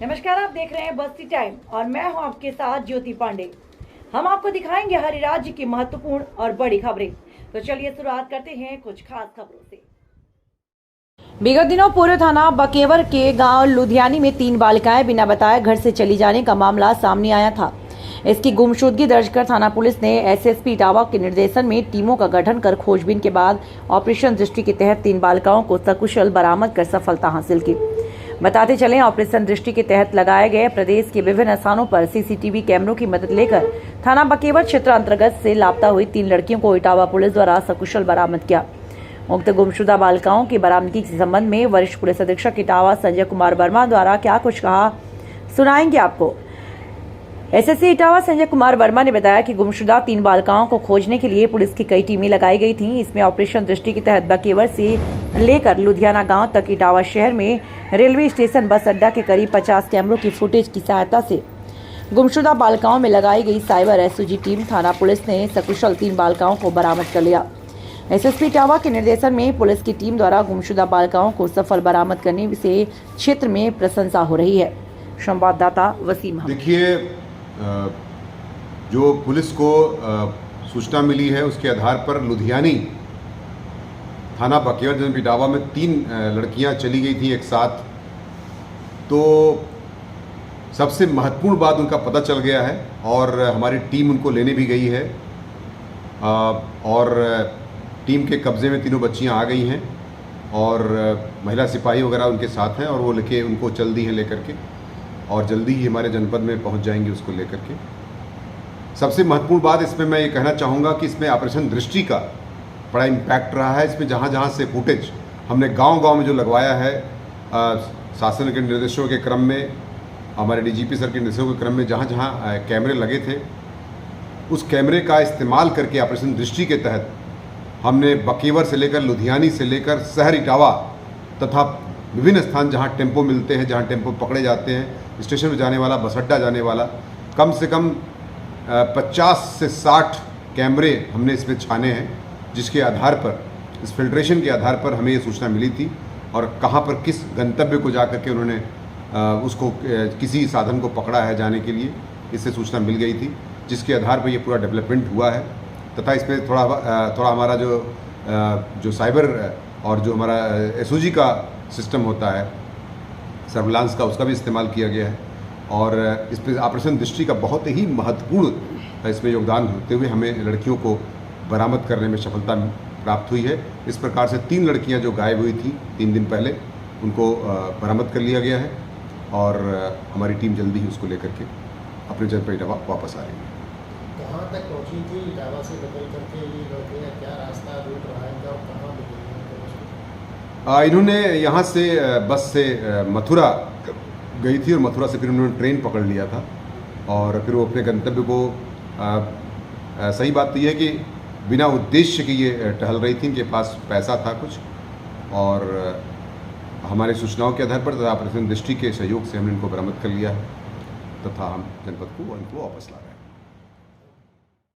नमस्कार, आप देख रहे हैं बस्ती टाइम और मैं हूं आपके साथ ज्योति पांडे। हम आपको दिखाएंगे हर राज्य की महत्वपूर्ण और बड़ी खबरें। तो चलिए शुरुआत करते हैं कुछ खास खबरों से। विगत दिनों पूर्व थाना बकेवर के गांव लुधियानी में 3 बालिकाएं बिना बताए घर से चली जाने का मामला सामने आया था। इसकी गुमशुदगी दर्ज कर थाना पुलिस ने एसएसपी इटावा के निर्देशन में टीमों का गठन कर खोजबीन के बाद ऑपरेशन दृष्टि के तहत 3 बालिकाओं को सकुशल बरामद कर सफलता हासिल की। बताते चलें, ऑपरेशन दृष्टि के तहत लगाए गए प्रदेश के विभिन्न स्थानों पर सीसीटीवी कैमरों की मदद लेकर थाना बकेवर क्षेत्र अंतर्गत से लापता हुई 3 लड़कियों को इटावा पुलिस द्वारा सकुशल बरामद किया। उक्त गुमशुदा बालिकाओं की बरामदगी के संबंध में वरिष्ठ पुलिस अधीक्षक इटावा संजय कुमार वर्मा द्वारा क्या कुछ कहा, सुनाएंगे आपको। एसएसपी इटावा संजय कुमार वर्मा ने बताया कि गुमशुदा 3 बालिकाओं को खोजने के लिए पुलिस की कई टीमें लगाई गई थीं। इसमें ऑपरेशन दृष्टि के तहत बकेवर से लेकर लुधियाना गांव तक इटावा शहर में रेलवे स्टेशन, बस अड्डा के करीब 50 कैमरों की फुटेज की सहायता से गुमशुदा बालिकाओं में लगाई गई साइबर एसओजी टीम थाना पुलिस ने सकुशल 3 बालिकाओं को बरामद कर लिया। एसएसपी इटावा के निर्देशन में पुलिस की टीम द्वारा गुमशुदा बालिकाओं को सफल बरामद करने से क्षेत्र में प्रशंसा हो रही है। संवाददाता वसीम। देखिए, जो पुलिस को सूचना मिली है उसके आधार पर लुधियानी थाना बकेवर जनपद इटावा में 3 लड़कियां चली गई थी एक साथ। तो सबसे महत्वपूर्ण बात उनका पता चल गया है और हमारी टीम उनको लेने भी गई है और टीम के कब्जे में तीनों बच्चियां आ गई हैं और महिला सिपाही वगैरह उनके साथ हैं और वो लेके उनको चल दी हैं लेकर के और जल्दी ही हमारे जनपद में पहुंच जाएंगे उसको लेकर के। सबसे महत्वपूर्ण बात इसमें मैं ये कहना चाहूँगा कि इसमें ऑपरेशन दृष्टि का बड़ा इम्पैक्ट रहा है। इसमें जहाँ जहाँ से फुटेज हमने गांव-गांव में जो लगवाया है, शासन के निर्देशों के क्रम में, हमारे डीजीपी सर के निर्देशों के क्रम में जहाँ जहाँ कैमरे लगे थे, उस कैमरे का इस्तेमाल करके ऑपरेशन दृष्टि के तहत हमने बकेवर से लेकर लुधियानी से लेकर शहर इटावा तथा विभिन्न स्थान जहाँ टेम्पो मिलते हैं, जहाँ टेम्पो पकड़े जाते हैं, स्टेशन पर जाने वाला, बस अड्डा जाने वाला, कम से कम 50 से 60 कैमरे हमने इसमें छाने हैं, जिसके आधार पर, इस फिल्ट्रेशन के आधार पर हमें ये सूचना मिली थी और कहाँ पर किस गंतव्य को जा कर के उन्होंने उसको किसी साधन को पकड़ा है जाने के लिए, इससे सूचना मिल गई थी, जिसके आधार पर ये पूरा डेवलपमेंट हुआ है। तथा इसमें थोड़ा हमारा जो साइबर और जो हमारा एसओजी का सिस्टम होता है सर्विलांस का, उसका भी इस्तेमाल किया गया है और इस पर ऑपरेशन दृष्टि का बहुत ही महत्वपूर्ण इसमें योगदान होते हुए हमें लड़कियों को बरामद करने में सफलता प्राप्त हुई है। इस प्रकार से 3 लड़कियां जो गायब हुई थी 3 दिन पहले, उनको बरामद कर लिया गया है और हमारी टीम जल्दी ही उसको लेकर के अपने जनपद इटावा वापस आ रही है। कहाँ तक पहुँची थी इटावा से बदल करके ये लड़कियाँ, क्या रास्ता रूट रहा है और कहाँ इन्होंने यहाँ से बस से मथुरा गई थी और मथुरा से फिर उन्होंने ट्रेन पकड़ लिया था और फिर वो अपने गंतव्य को सही बात तो ये है कि बिना उद्देश्य के ये टहल रही थी, इनके पास पैसा था कुछ और हमारी सूचनाओं के आधार पर तथा ऑपरेशन दृष्टि के सहयोग से हमने इनको बरामद कर लिया है तथा हम जनपद को इनको वापस ला रहे हैं।